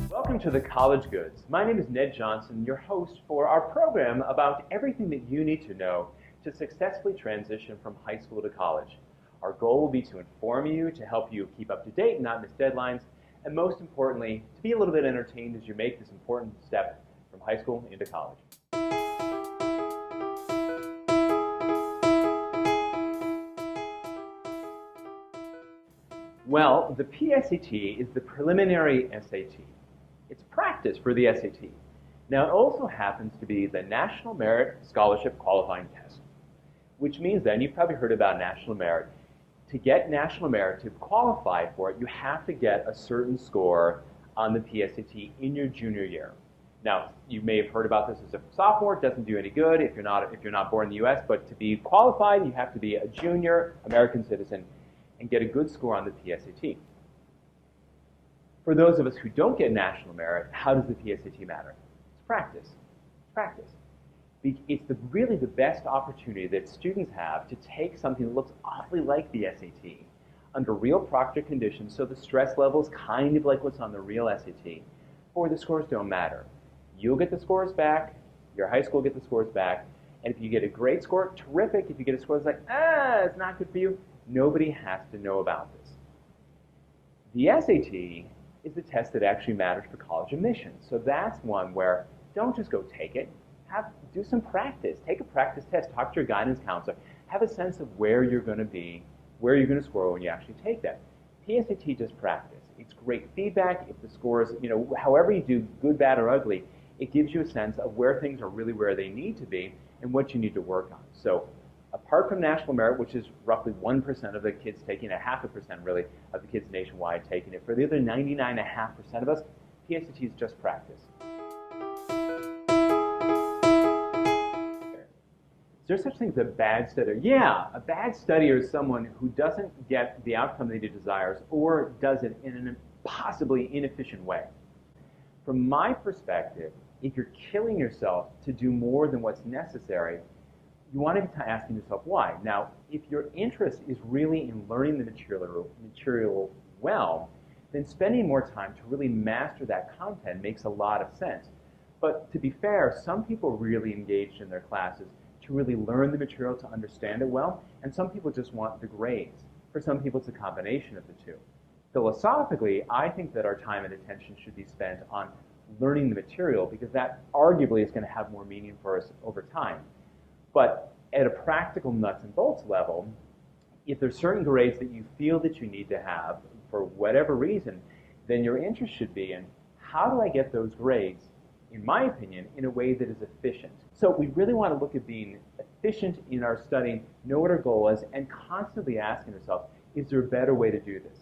Welcome to the College Goods. My name is Ned Johnson, your host for our program about everything that you need to know to successfully transition from high school to college. Our goal will be to inform you, to help you keep up to date and not miss deadlines, and most importantly, to be a little bit entertained as you make this important step from high school into college. Well, the PSAT is the preliminary SAT. It's practice for the SAT. Now, it also happens to be the National Merit Scholarship Qualifying Test, which means that, and you've probably heard about National Merit, to get National Merit, to qualify for it, you have to get a certain score on the PSAT in your junior year. Now, you may have heard about this as a sophomore. It doesn't do any good if you're not born in the U.S., but to be qualified, you have to be a junior American citizen and get a good score on the PSAT. For those of us who don't get National Merit, how does the PSAT matter? It's practice. Practice. It's really the best opportunity that students have to take something that looks awfully like the SAT under real proctor conditions, so the stress level is kind of like what's on the real SAT, or the scores don't matter. You'll get the scores back, your high school will get the scores back, and if you get a great score, terrific. If you get a score that's like, it's not good for you, nobody has to know about this. The SAT is the test that actually matters for college admissions. So that's one where don't just go take it. Do some practice. Take a practice test. Talk to your guidance counselor. Have a sense of where you're going to be, where you're going to score when you actually take that. PSAT just practice. It's great feedback. If the scores, however you do, good, bad, or ugly, it gives you a sense of where things are really where they need to be and what you need to work on. So apart from National Merit, which is roughly 1% of the kids taking it, 0.5% really of the kids nationwide taking it, for the other 99.5% of us, PSAT is just practice. Is there such thing as a bad studier? Yeah, a bad studier is someone who doesn't get the outcome that he desires or does it in an impossibly inefficient way. From my perspective, if you're killing yourself to do more than what's necessary, you want to be asking yourself why. Now, if your interest is really in learning the material well, then spending more time to really master that content makes a lot of sense. But to be fair, some people really engaged in their classes to really learn the material, to understand it well, and some people just want the grades. For some people, it's a combination of the two. Philosophically, I think that our time and attention should be spent on learning the material because that arguably is going to have more meaning for us over time. But at a practical nuts and bolts level, if there's certain grades that you feel that you need to have for whatever reason, then your interest should be in how do I get those grades, in my opinion, in a way that is efficient. So we really want to look at being efficient in our studying, know what our goal is, and constantly asking ourselves, is there a better way to do this?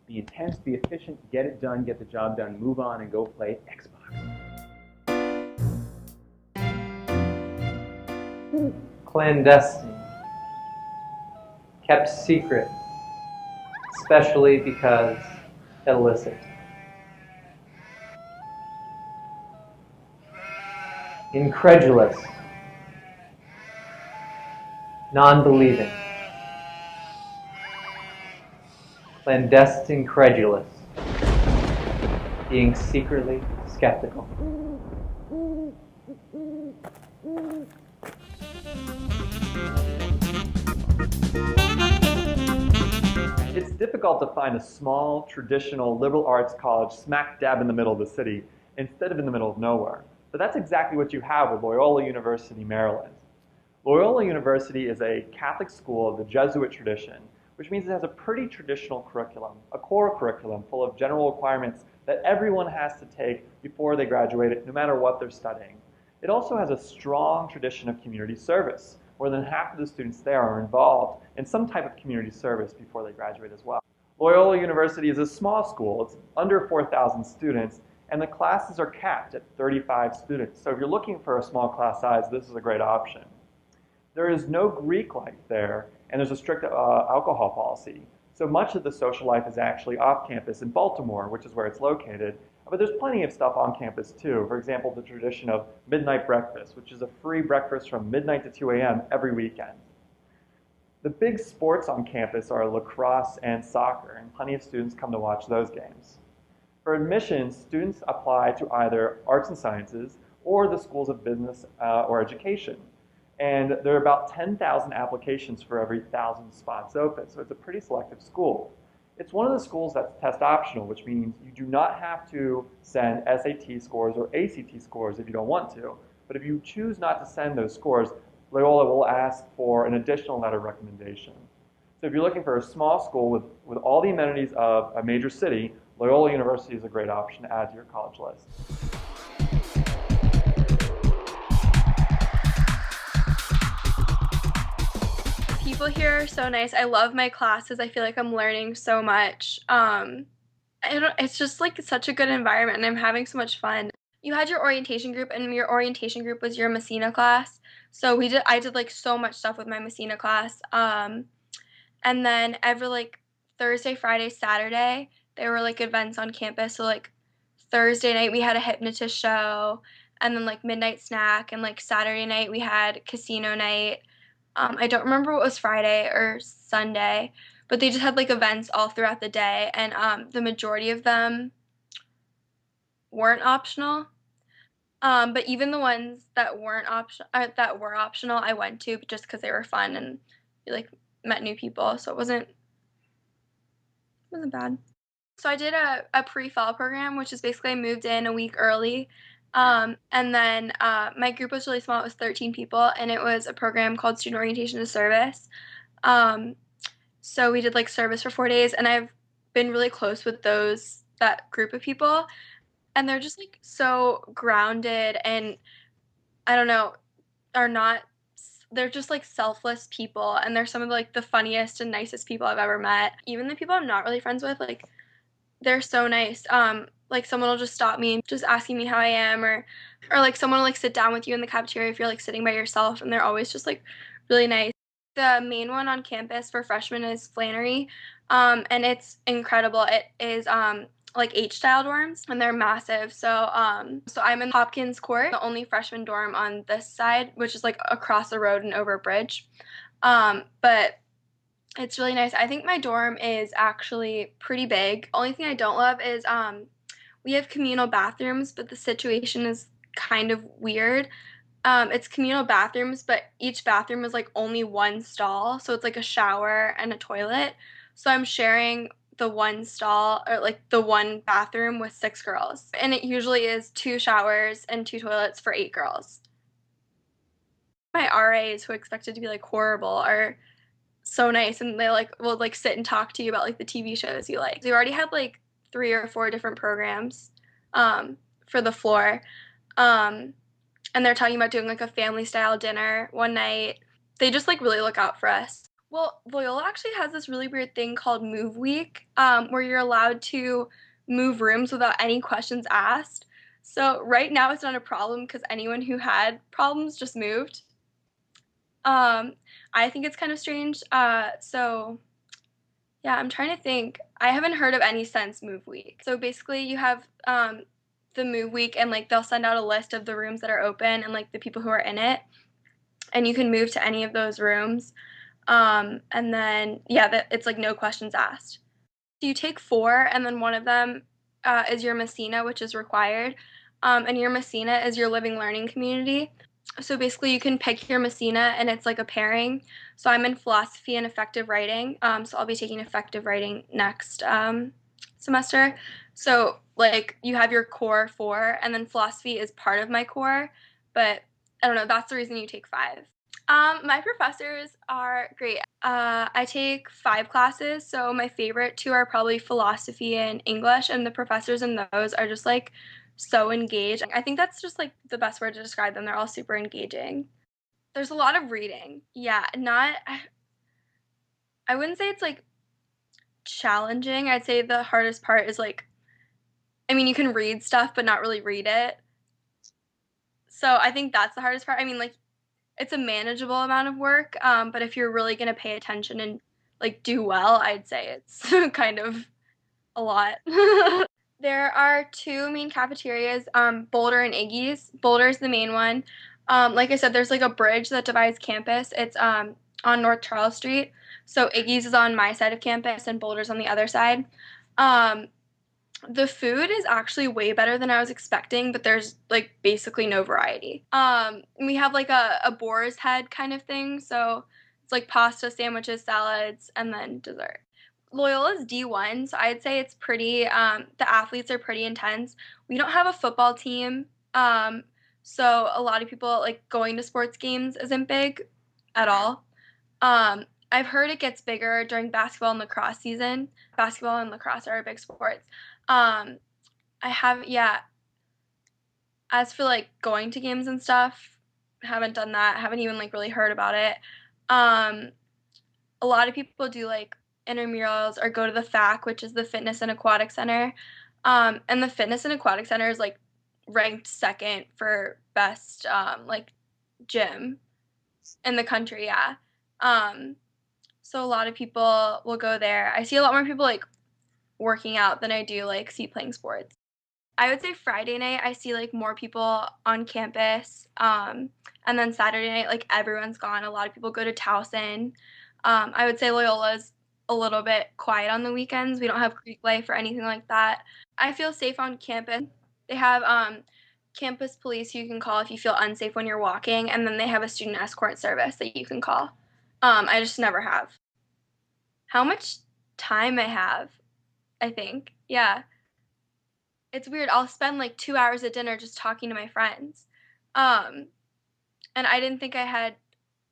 Be intense, be efficient, get it done, get the job done, move on, and go play Xbox. Clandestine, kept secret, especially because illicit. Incredulous, non-believing, clandestine credulous, being secretly skeptical. It's difficult to find a small, traditional liberal arts college smack dab in the middle of the city instead of in the middle of nowhere. But that's exactly what you have with Loyola University, Maryland. Loyola University is a Catholic school of the Jesuit tradition, which means it has a pretty traditional curriculum, a core curriculum full of general requirements that everyone has to take before they graduate, no matter what they're studying. It also has a strong tradition of community service. More than half of the students there are involved in some type of community service before they graduate as well. Loyola University is a small school. It's under 4,000 students, and the classes are capped at 35 students. So if you're looking for a small class size, this is a great option. There is no Greek life there, and there's a strict alcohol policy. So much of the social life is actually off campus in Baltimore, which is where it's located. But there's plenty of stuff on campus too. For example, the tradition of midnight breakfast, which is a free breakfast from midnight to 2 a.m. every weekend. The big sports on campus are lacrosse and soccer, and plenty of students come to watch those games. For admissions, students apply to either arts and sciences or the schools of business or education. And there are about 10,000 applications for every 1,000 spots open, so it's a pretty selective school. It's one of the schools that's test optional, which means you do not have to send SAT scores or ACT scores if you don't want to. But if you choose not to send those scores, Loyola will ask for an additional letter of recommendation. So if you're looking for a small school with all the amenities of a major city, Loyola University is a great option to add to your college list. People here are so nice. I love my classes. I feel like I'm learning so much. It's just like such a good environment and I'm having so much fun. You had your orientation group and your orientation group was your Messina class. So I did like so much stuff with my Messina class. And then every like Thursday, Friday, Saturday, there were like events on campus. So like Thursday night we had a hypnotist show and then like midnight snack and like Saturday night we had casino night. I don't remember what was Friday or Sunday, but they just had like events all throughout the day and the majority of them weren't optional. But even the ones that weren't that were optional, I went to just because they were fun and you like met new people, so it wasn't bad. So I did a pre-fall program, which is basically I moved in a week early. And then my group was really small. It was 13 people, and it was a program called Student Orientation to Service. Um, so we did like service for 4 days, and I've been really close with that group of people, and they're just like so grounded and I don't know, are not they're just like selfless people and they're some of like the funniest and nicest people I've ever met. Even the people I'm not really friends with, like they're so nice. Like someone will just stop me just asking me how I am or like someone will like sit down with you in the cafeteria if you're like sitting by yourself and they're always just like really nice. The main one on campus for freshmen is Flannery. And it's incredible. It is like H-style dorms and they're massive. So I'm in Hopkins Court, the only freshman dorm on this side, which is like across the road and over a bridge. But it's really nice. I think my dorm is actually pretty big. Only thing I don't love is we have communal bathrooms, but the situation is kind of weird. It's communal bathrooms, but each bathroom is like only one stall. So it's like a shower and a toilet. So I'm sharing the one stall or like the one bathroom with 6 girls. And it usually is 2 showers and 2 toilets for 8 girls. My RAs who expected to be like horrible are so nice and they like will like sit and talk to you about like the TV shows you like. We already had like 3 or 4 different programs for the floor. And they're talking about doing like a family style dinner one night. They just like really look out for us. Well, Loyola actually has this really weird thing called Move Week, where you're allowed to move rooms without any questions asked. So right now it's not a problem because anyone who had problems just moved. I think it's kind of strange. So yeah, I'm trying to think. I haven't heard of any since Move Week. So basically you have the Move Week and like they'll send out a list of the rooms that are open and like the people who are in it. And you can move to any of those rooms. And then, yeah, it's like no questions asked. So you take 4 and then one of them is your Messina, which is required. And your Messina is your living learning community. So basically you can pick your Messina and it's like a pairing. So I'm in philosophy and effective writing. So I'll be taking effective writing next semester. So like you have your core 4 and then philosophy is part of my core, but I don't know, that's the reason you take 5. My professors are great. I take 5 classes, so my favorite 2 are probably philosophy and English, and the professors in those are just like so engaged. I think that's just like the best word to describe them. They're all super engaging. There's a lot of reading. Yeah, I wouldn't say it's like challenging. I'd say the hardest part is like, I mean, you can read stuff but not really read it. So I think that's the hardest part. I mean, like, it's a manageable amount of work, but if you're really gonna pay attention and like do well, I'd say it's kind of a lot. There are 2 main cafeterias, Boulder and Iggy's. Boulder is the main one. Like I said, there's like a bridge that divides campus. It's on North Charles Street. So Iggy's is on my side of campus and Boulder's on the other side. The food is actually way better than I was expecting, but there's like basically no variety. We have like a boar's head kind of thing, so it's like pasta, sandwiches, salads, and then dessert. Loyola's D1, so I'd say it's pretty, the athletes are pretty intense. We don't have a football team, so a lot of people, like, going to sports games isn't big at all. I've heard it gets bigger during basketball and lacrosse season. Basketball and lacrosse are our big sports. Yeah. As for like going to games and stuff, haven't done that. Haven't even like really heard about it. A lot of people do like intramurals or go to the FAC, which is the Fitness and Aquatic Center. And the Fitness and Aquatic Center is like ranked second for best like gym in the country. Yeah. So a lot of people will go there. I see a lot more people like working out than I do like see playing sports. I would say Friday night I see like more people on campus. And then Saturday night, like everyone's gone. A lot of people go to Towson. I would say Loyola's a little bit quiet on the weekends. We don't have Greek life or anything like that. I feel safe on campus. They have campus police who you can call if you feel unsafe when you're walking, and then they have a student escort service that you can call. I just never have. How much time I have, I think. Yeah. It's weird. I'll spend like 2 hours at dinner just talking to my friends. And I didn't think I had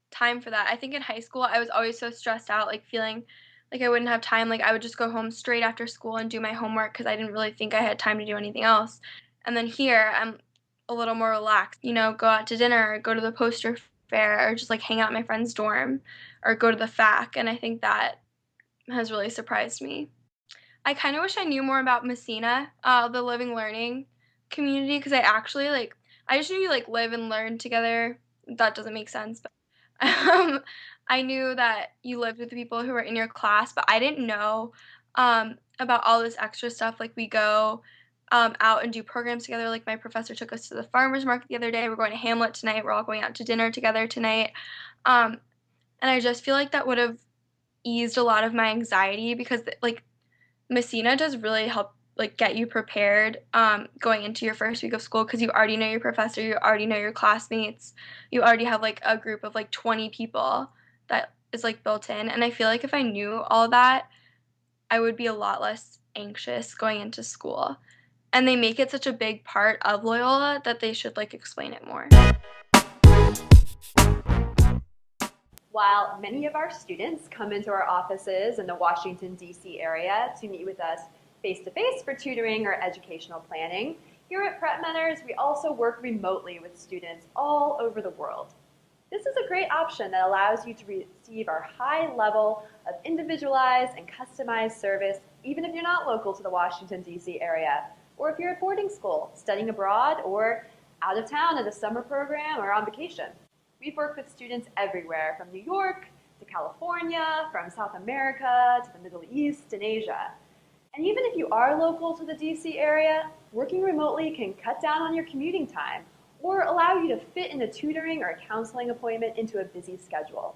time for that. I think in high school I was always so stressed out, like feeling like I wouldn't have time. Like I would just go home straight after school and do my homework because I didn't really think I had time to do anything else. And then here I'm a little more relaxed, go out to dinner or go to the poster fair or just like hang out in my friend's dorm or go to the FAC. And I think that has really surprised me. I kind of wish I knew more about Messina, the living learning community, because I just knew you like live and learn together. That doesn't make sense, but I knew that you lived with the people who were in your class, but I didn't know about all this extra stuff. Like we go out and do programs together. Like my professor took us to the farmer's market the other day. We're going to Hamlet tonight. We're all going out to dinner together tonight. And I just feel like that would have eased a lot of my anxiety because like Messina does really help like get you prepared going into your first week of school because you already know your professor, you already know your classmates, you already have like a group of like 20 people that is like built in. And I feel like if I knew all that, I would be a lot less anxious going into school. And they make it such a big part of Loyola that they should like explain it more. While many of our students come into our offices in the Washington, D.C. area to meet with us face-to-face for tutoring or educational planning, here at PrepMatters, we also work remotely with students all over the world. This is a great option that allows you to receive our high level of individualized and customized service, even if you're not local to the Washington, D.C. area, or if you're at boarding school, studying abroad, or out of town at a summer program or on vacation. We've worked with students everywhere, from New York to California, from South America to the Middle East and Asia. And even if you are local to the DC area, working remotely can cut down on your commuting time or allow you to fit in a tutoring or a counseling appointment into a busy schedule,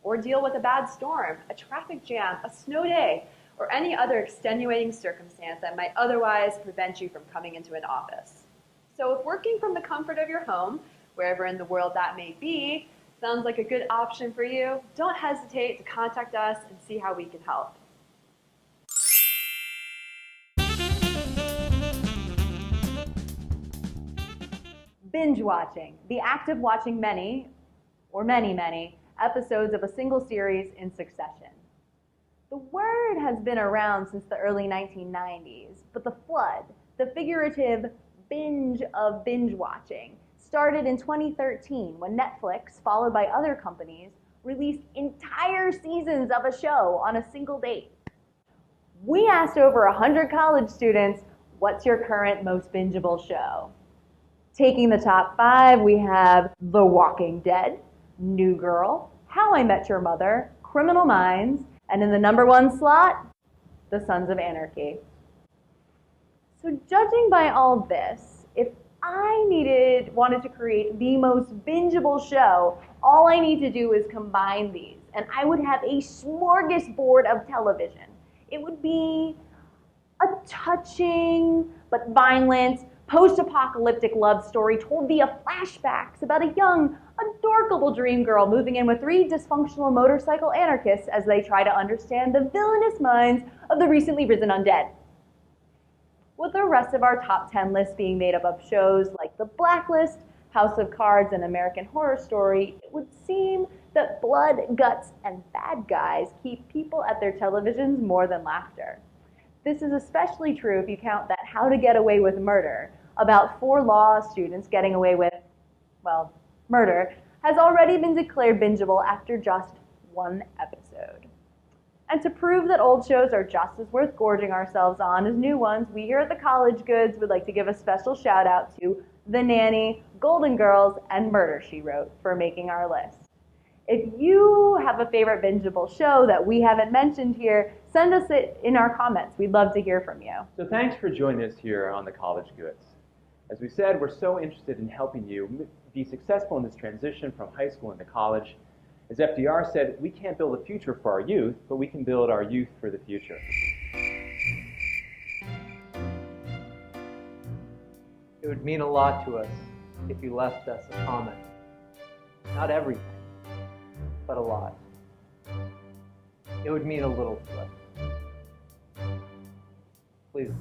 or deal with a bad storm, a traffic jam, a snow day, or any other extenuating circumstance that might otherwise prevent you from coming into an office. So if working from the comfort of your home, wherever in the world that may be, sounds like a good option for you, don't hesitate to contact us and see how we can help. Binge watching, the act of watching many episodes of a single series in succession. The word has been around since the early 1990s, but the flood, the figurative binge of binge watching, started in 2013 when Netflix, followed by other companies, released entire seasons of a show on a single date. We asked over 100 college students, what's your current most bingeable show? Taking the top 5, we have The Walking Dead, New Girl, How I Met Your Mother, Criminal Minds, and in the number 1 slot, The Sons of Anarchy. So judging by all this, if I wanted to create the most bingeable show, all I need to do is combine these and I would have a smorgasbord of television. It would be a touching but violent post-apocalyptic love story told via flashbacks about a young, adorable dream girl moving in with three dysfunctional motorcycle anarchists as they try to understand the villainous minds of the recently risen undead. With the rest of our top 10 list being made up of shows like The Blacklist, House of Cards, and American Horror Story, it would seem that blood, guts, and bad guys keep people at their televisions more than laughter. This is especially true if you count that How to Get Away with Murder, about 4 law students getting away with, well, murder, has already been declared bingeable after just 1 episode. And to prove that old shows are just as worth gorging ourselves on as new ones, we here at the College Goods would like to give a special shout out to The Nanny, Golden Girls, and Murder, She Wrote for making our list. If you have a favorite bingeable show that we haven't mentioned here, send us it in our comments. We'd love to hear from you. So thanks for joining us here on the College Goods. As we said, we're so interested in helping you be successful in this transition from high school into college. As FDR said, we can't build a future for our youth, but we can build our youth for the future. It would mean a lot to us if you left us a comment. Not everything, but a lot. It would mean a little to us. Please do.